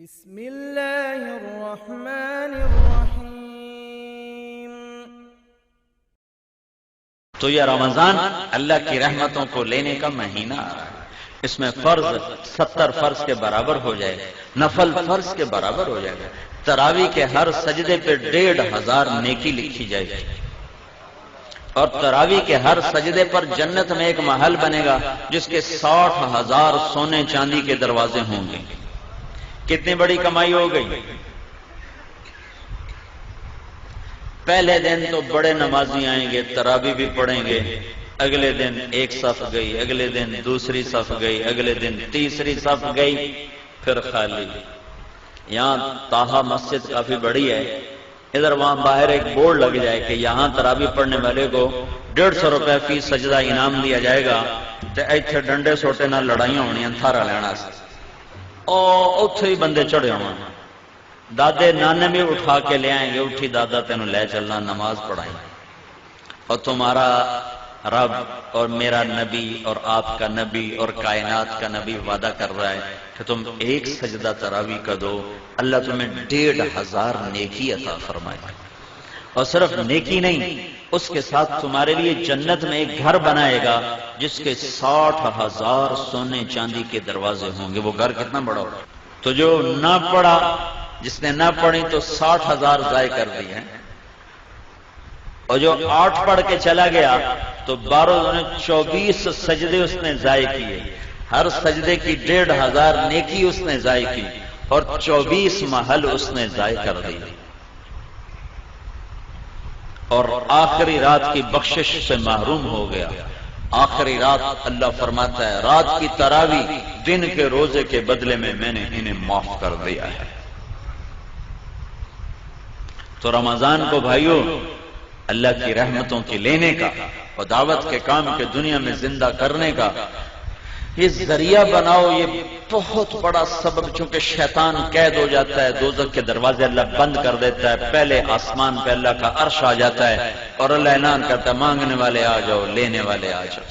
بسم اللہ الرحمن الرحیم۔ تو یہ رمضان اللہ کی رحمتوں کو لینے کا مہینہ آ رہا ہے۔ اس میں فرض 70 فرض کے برابر ہو جائے، نفل فرض کے برابر ہو جائے گا۔ تراویح کے ہر سجدے پہ 1500 نیکی لکھی جائے گی، اور تراویح کے ہر سجدے پر جنت میں ایک محل بنے گا جس کے 60,000 سونے چاندی کے دروازے ہوں گے۔ کتنی بڑی کمائی ہو گئی۔ پہلے دن تو بڑے نمازی آئیں گے، تراویح بھی پڑھیں گے، اگلے دن ایک صف گئی، اگلے دن دوسری صف گئی، اگلے دن تیسری صف گئی، پھر خالی۔ یہاں طٰہٰ مسجد کافی بڑی ہے، ادھر وہاں باہر ایک بورڈ لگ جائے کہ یہاں تراویح پڑھنے والے کو 150 روپے فی سجدہ انعام دیا جائے گا، تو ایتھے ڈنڈے سوٹے نہ لڑائیاں ہونی تھارا لینا سے، اوتھے ہی بندے چڑھے ہونا۔ دادے نانے بھی اٹھا کے لے آئیں گے، اٹھی دادا تینوں لے چلنا، نماز پڑھائیں۔ اور تمہارا رب اور میرا نبی اور آپ کا نبی اور کائنات کا نبی وعدہ کر رہا ہے کہ تم ایک سجدہ تراویح کا دو، اللہ تمہیں 1500 نیکی عطا فرمائے۔ اور صرف نیکی نہیں، اس کے ساتھ تمہارے لیے جنت میں ایک گھر بنائے گا جس کے 60,000 سونے چاندی کے دروازے ہوں گے۔ وہ گھر کتنا بڑا ہوگا؟ تو جو نہ پڑھا، جس نے نہ پڑھی تو 60,000 ضائع کر دی ہے، اور جو 8 پڑھ کے چلا گیا تو 24 سجدے اس نے ضائع کیے، ہر سجدے کی 1500 نیکی اس نے ضائع کی، اور 24 محل اس نے ضائع کر دی۔ اور آخری رات کی بخشش سے محروم ہو گیا۔ آخری رات اللہ فرماتا ہے رات کی تراویح دن کے روزے کے بدلے میں میں نے انہیں معاف کر دیا ہے۔ تو رمضان کو بھائیو اللہ کی رحمتوں کی لینے کا اور دعوت کے کام کے دنیا میں زندہ کرنے کا یہ ذریعہ بناؤ۔ یہ بہت بڑا سبب، چونکہ شیطان قید ہو جاتا ہے، دوزخ کے دروازے اللہ بند کر دیتا ہے، پہلے آسمان پہ اللہ کا عرش آ جاتا ہے اور اللہ اعلان کرتا ہے مانگنے والے آ جاؤ، لینے والے آ جاؤ۔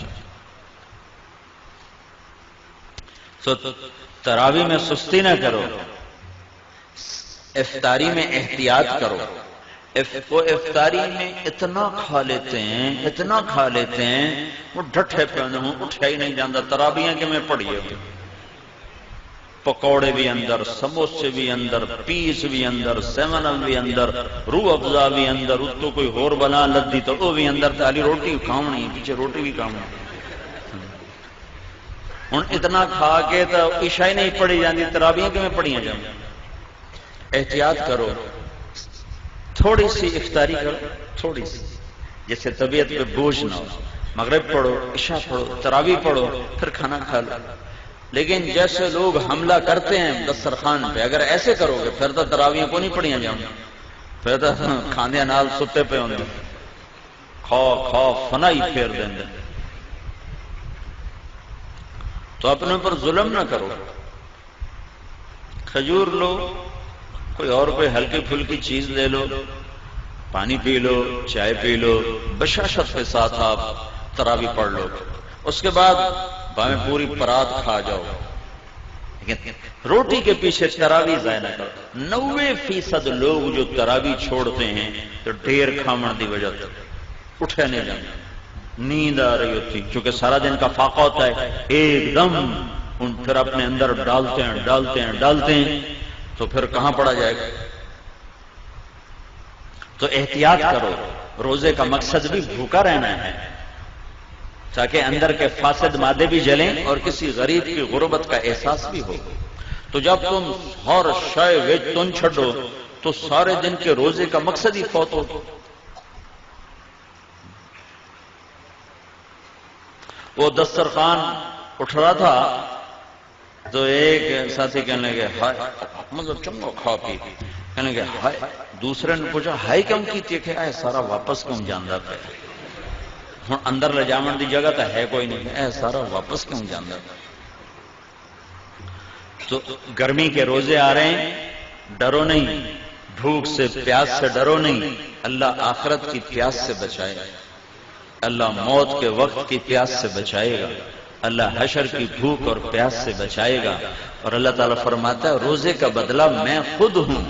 تو تراویح میں سستی نہ کرو، افطاری میں احتیاط کرو۔ وہ افطاری میں اتنا کھا لیتے ہیں وہ ڈٹھے پہ ہوں، اٹھا ہی نہیں جاندہ۔ تراویحاں کہ میں پڑھیے پکوڑے بھی اندر، سموسے بھی اندر، پیس بھی اندر، سیون اپ بھی اندر، روح افزا بھی اندر، اتو کوئی ہور بنا لدی تو وہ بھی اندر، تالی روٹی کھاؤنی، پیچھے روٹی بھی کھاؤنی۔ ہن اتنا کھا کے تو عشاء ہی نہیں پڑھی جاندی، تراویحاں کہ میں پڑھیاں جاندی۔ احتیاط کرو، تھوڑی سی افطاری کرو، تھوڑی سی، جیسے طبیعت پہ بوجھ نہ ہو۔ مغرب پڑھو، عشاء پڑھو، تراویح پڑھو، پھر کھانا کھا لو۔ لیکن جیسے لوگ حملہ کرتے ہیں دسترخوان پہ، اگر ایسے کرو گے پھر تو تراویح کو نہیں پڑھیاں جاؤں، پھر تو کھاندے نال ستے پہ ہوندے، کھا فنائی پھیر دیں گے۔ تو اپنے پر ظلم نہ کرو، کھجور لو، کوئی اور کوئی ہلکی پھلکی چیز لے لو، پانی پی لو، چائے پی لو، بشاشت کے ساتھ آپ تراویح پڑھ لو۔ اس کے بعد بھاویں پوری پرات کھا جاؤ، لیکن روٹی کے پیچھے تراویح ضائع نہ کرو۔ 90% لوگ جو تراویح چھوڑتے ہیں تو ڈھیر کھامن دی وجہ سے اٹھے نہیں جاتے، نیند آ رہی ہوتی، کیونکہ سارا دن کا فاقہ ہوتا ہے، ایک دم ان پھر اپنے اندر ڈالتے ہیں تو پھر کہاں پڑا جائے گا۔ تو احتیاط کرو، روزے کا مقصد بھی بھوکا رہنا ہے تاکہ اندر کے فاسد مادے بھی جلیں اور کسی غریب کی غربت کا احساس بھی ہو۔ تو جب تم ہر شے وچ تن چھڈو تو سارے دن کے روزے کا مقصد ہی فوت ہو۔ وہ دسترخوان اٹھ رہا تھا تو ایک ساتھی کہنے لگے ہائے مطلب چنگو کھا پی، کہنے لگے ہائے، دوسرے نے پوچھا ہائے کیوں کی کہ اے سارا واپس کیوں جاندہ پہ، ہن اندر لے جاون دی جگہ تو ہے کوئی نہیں، اے سارا واپس کیوں جاندہ پہ۔ تو گرمی کے روزے آ رہے ہیں، ڈرو نہیں، بھوک سے پیاس سے ڈرو نہیں، اللہ آخرت کی پیاس سے بچائے، اللہ موت کے وقت کی پیاس سے بچائے گا۔ اللہ حشر کی بھوک اور پیاس سے بچائے گا، اور اللہ تعالیٰ فرماتا ہے روزے کا بدلہ میں خود ہوں،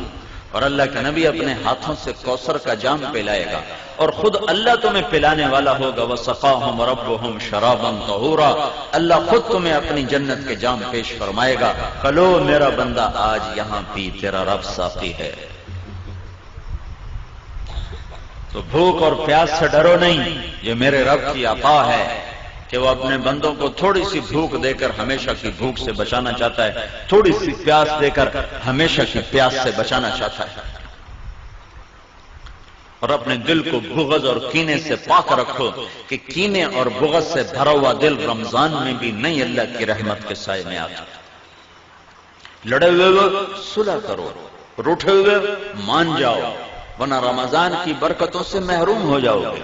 اور اللہ کے نبی اپنے ہاتھوں سے کوثر کا جام پلائے گا، اور خود اللہ تمہیں پلانے والا ہوگا، وَسَقَاهُمْ رَبُّهُمْ شَرَابًا طَهُورًا، اللہ خود تمہیں اپنی جنت کے جام پیش فرمائے گا، کلو میرا بندہ آج یہاں پی، تیرا رب ساقی ہے۔ تو بھوک اور پیاس سے ڈرو نہیں، یہ میرے رب کی عطا ہے کہ وہ اپنے بندوں کو تھوڑی سی بھوک دے کر ہمیشہ کی بھوک سے بچانا چاہتا ہے، تھوڑی سی پیاس دے کر ہمیشہ کی پیاس سے بچانا چاہتا ہے۔ اور اپنے دل کو بغض اور کینے سے پاک رکھو کہ کینے اور بغض سے بھرا ہوا دل رمضان میں بھی نہیں اللہ کی رحمت کے سائے میں آتا۔ لڑے ہوئے صلح کرو، روٹھے ہوئے مان جاؤ، ورنہ رمضان کی برکتوں سے محروم ہو جاؤ گے۔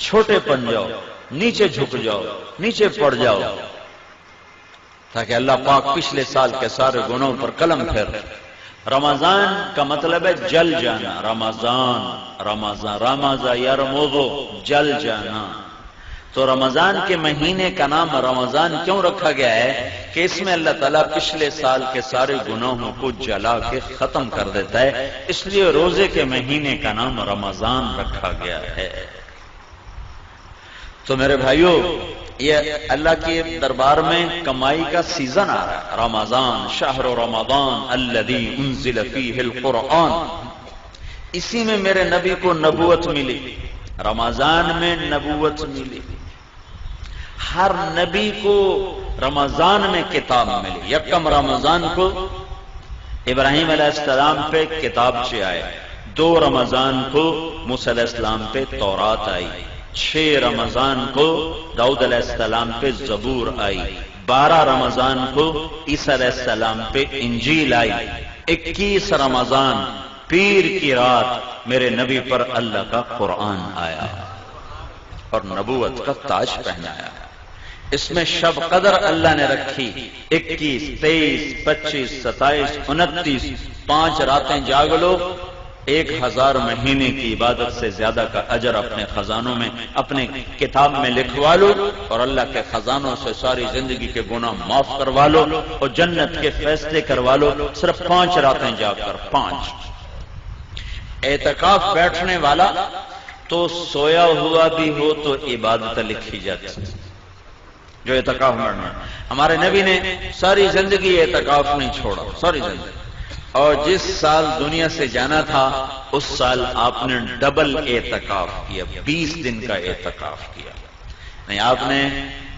چھوٹے پن جاؤ، نیچے جھک جاؤ، نیچے پڑ جاؤ، تاکہ اللہ پاک پچھلے سال کے سارے گناہوں پر قلم پھیر۔ رمضان کا مطلب ہے جل جانا، رمضان رمضان یرمضو، جل جانا۔ تو رمضان کے مہینے کا نام رمضان کیوں رکھا گیا ہے کہ اس میں اللہ تعالیٰ پچھلے سال کے سارے گناہوں کو جلا کے ختم کر دیتا ہے، اس لیے روزے کے مہینے کا نام رمضان رکھا گیا ہے۔ تو میرے بھائیو، یہ اللہ کے دربار میں کمائی کا سیزن آ رہا ہے۔ رمضان شہر رمضان الذی انزل فیہ القرآن، اسی میں میرے نبی کو نبوت ملی، رمضان میں نبوت ملی۔ ہر نبی کو رمضان میں کتاب ملی۔ یکم رمضان کو ابراہیم علیہ السلام پہ کتابچے آئے، 2 رمضان کو موسیٰ علیہ السلام پہ تورات آئی، 6 رمضان کو داؤد علیہ السلام پہ زبور آئی، 12 رمضان کو عیسیٰ علیہ السلام پہ انجیل آئی، 21 رمضان پیر کی رات میرے نبی پر اللہ کا قرآن آیا اور نبوت کا تاج پہنایا۔ اس میں شب قدر اللہ نے رکھی، 21، 23، 25، 27، 29، 5 راتیں جاگ لو، 1000 مہینے کی عبادت سے زیادہ کا اجر اپنے خزانوں میں، اپنے کتاب میں لکھوا لو، اور اللہ کے خزانوں سے ساری زندگی کے گناہ معاف کروا لو اور جنت کے فیصلے کروا لو، صرف 5 راتیں جاگ کر۔ 5 اعتکاف بیٹھنے والا تو سویا ہوا بھی ہو تو عبادت لکھی جاتی، جو اعتکاف میں ہمارے نبی نے ساری زندگی اعتکاف نہیں چھوڑا، ساری زندگی، اور جس سال دنیا سے جانا تھا اس سال آپ نے ڈبل اعتکاف کیا، 20 دن کا اعتکاف کیا۔ نہیں، آپ نے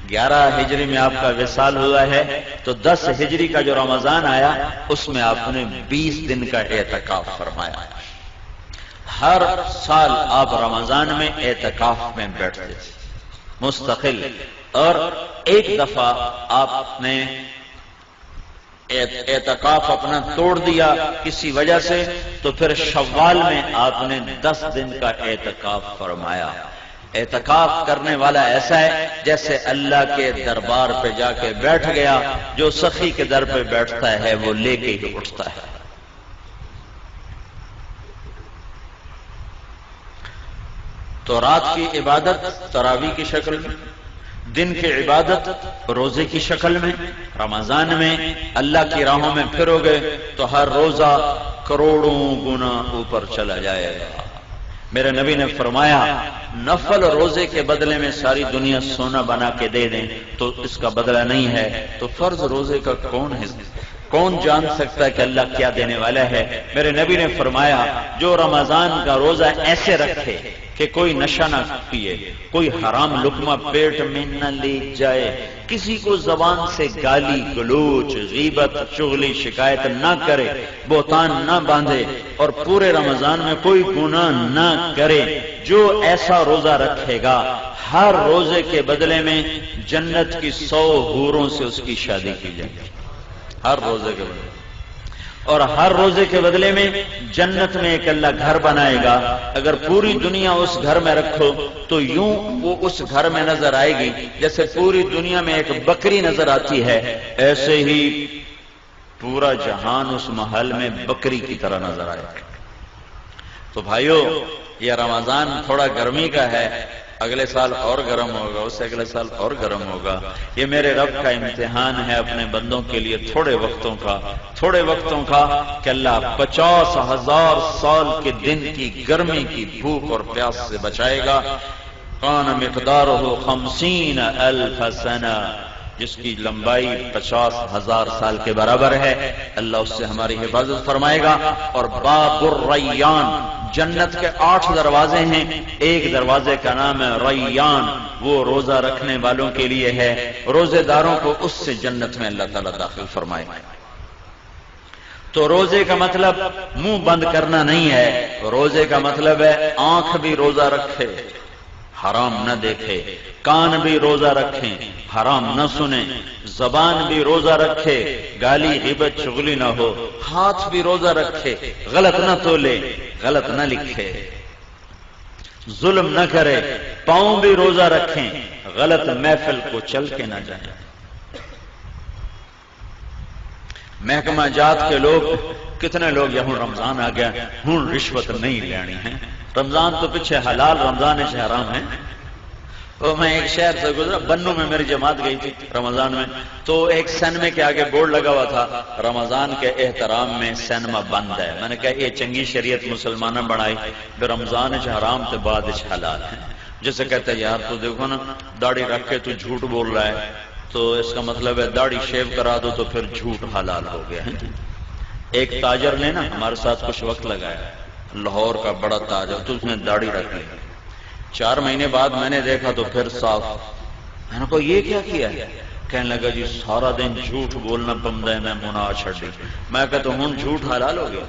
11 ہجری میں آپ کا وصال ہوا ہے تو 10 ہجری کا جو رمضان آیا اس میں آپ نے 20 دن کا اعتکاف فرمایا۔ ہر سال آپ رمضان میں اعتکاف میں بیٹھتے تھے مستقل، اور ایک دفعہ آپ نے اعتکاف اپنا توڑ دیا کسی وجہ سے، تو پھر شوال میں آپ نے 10 دن کا اعتکاف فرمایا۔ اعتکاف کرنے والا ایسا ہے جیسے اللہ کے دربار پہ جا کے بیٹھ گیا، جو سخی کے در پہ بیٹھتا ہے وہ لے کے ہی اٹھتا ہے۔ تو رات کی عبادت تراویح کی شکل میں، دن کی عبادت روزے کی شکل میں، رمضان میں اللہ کی راہوں میں پھرو گے تو ہر روزہ کروڑوں گنا اوپر چلا جائے گا۔ میرے نبی نے فرمایا نفل روزے کے بدلے میں ساری دنیا سونا بنا کے دے دیں تو اس کا بدلہ نہیں ہے، تو فرض روزے کا کون جان سکتا ہے کہ اللہ کیا دینے والا ہے؟ میرے نبی نے فرمایا جو رمضان کا روزہ ایسے رکھے کہ کوئی نشہ نہ پیے، کوئی حرام لقمہ پیٹ میں نہ لے جائے، کسی کو زبان سے گالی گلوچ غیبت چغلی شکایت نہ کرے، بہتان نہ باندھے، اور پورے رمضان میں کوئی گناہ نہ کرے، جو ایسا روزہ رکھے گا ہر روزے کے بدلے میں جنت کی 100 حوروں سے اس کی شادی کی جائے گی، ہر روزے کے بدلے، اور ہر روزے کے بدلے میں جنت میں ایک اللہ گھر بنائے گا۔ اگر پوری دنیا اس گھر میں رکھو تو یوں وہ اس گھر میں نظر آئے گی جیسے پوری دنیا میں ایک بکری نظر آتی ہے، ایسے ہی پورا جہان اس محل میں بکری کی طرح نظر آئے گا۔ تو بھائیو، یہ رمضان تھوڑا گرمی کا ہے، اگلے سال اور گرم ہوگا، اس سے اگلے سال اور گرم ہوگا۔ یہ میرے رب کا امتحان ہے اپنے بندوں کے لیے تھوڑے وقتوں کا کہ اللہ 50,000 سال کے دن کی گرمی کی بھوک اور پیاس سے بچائے گا۔ کان مقدارہ 50,000 سنہ، جس کی لمبائی 50,000 سال کے برابر ہے، اللہ اس سے ہماری حفاظت فرمائے گا۔ اور باب الریان، جنت کے 8 دروازے ہیں، ایک دروازے کا نام ہے ریان، وہ روزہ رکھنے والوں کے لیے ہے، روزے داروں کو اس سے جنت میں اللہ تعالیٰ داخل فرمائے گا۔ تو روزے کا مطلب منہ بند کرنا نہیں ہے، روزے کا مطلب ہے آنکھ بھی روزہ رکھے، حرام نہ دیکھے، کان بھی روزہ رکھیں، حرام نہ سنیں، زبان بھی روزہ رکھے، گالی غیبت چغلی نہ ہو، ہاتھ بھی روزہ رکھے، غلط نہ تولے، غلط نہ لکھے، ظلم نہ کرے، پاؤں بھی روزہ رکھیں، غلط محفل کو چل کے نہ جائیں۔ محکمہ جات کے لوگ، کتنے لوگ یہاں رمضان آ گیا ہوں رشوت نہیں لینی ہے، رمضان تو پیچھے حلال، رمضان سے حرام ہے۔ تو میں ایک شہر سے گزرا، بنو میں میری جماعت گئی تھی رمضان میں، تو ایک سینما کے آگے بورڈ لگا ہوا تھا رمضان کے احترام میں سینما بند ہے۔ میں نے کہا یہ چنگی شریعت مسلمانہ بنائی، رمضان سے حرام تو بعد سے حلال ہے۔ جسے کہتے ہیں یار تو دیکھو نا داڑھی رکھ کے تو جھوٹ بول رہا ہے، تو اس کا مطلب ہے داڑھی شیو کرا دو تو پھر جھوٹ حلال ہو گیا ہے۔ ایک تاجر نے نا ہمارے ساتھ کچھ وقت لگایا، لاہور کا بڑا تاجر، تو اس نے داڑھی رکھ لی، 4 مہینے بعد میں نے دیکھا تو پھر صاف۔ میں نے کہا یہ کیا کیا ہے؟ کہنے لگا جی سارا دن جھوٹ بولنا پمدا ہے، میں مناہ چھڑ دی۔ میں کہتا ہوں جھوٹ حلال ہو گیا،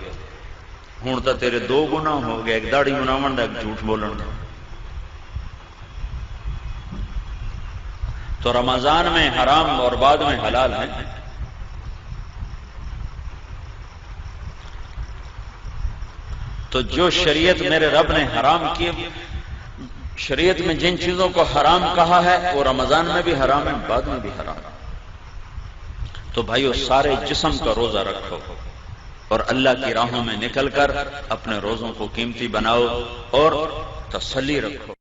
ہوں تو تیرے 2 گناہ ہو گئے، ایک داڑھی مناون دا، ایک جھوٹ بولن دا۔ تو رمضان میں حرام اور بعد میں حلال ہے۔ تو جو شریعت میرے رب نے حرام کیے، شریعت میں جن چیزوں کو حرام کہا ہے وہ رمضان میں بھی حرام ہے، بعد میں بھی حرام ہے۔ تو بھائیو سارے جسم کا روزہ رکھو اور اللہ کی راہوں میں نکل کر اپنے روزوں کو قیمتی بناؤ اور تسلی رکھو۔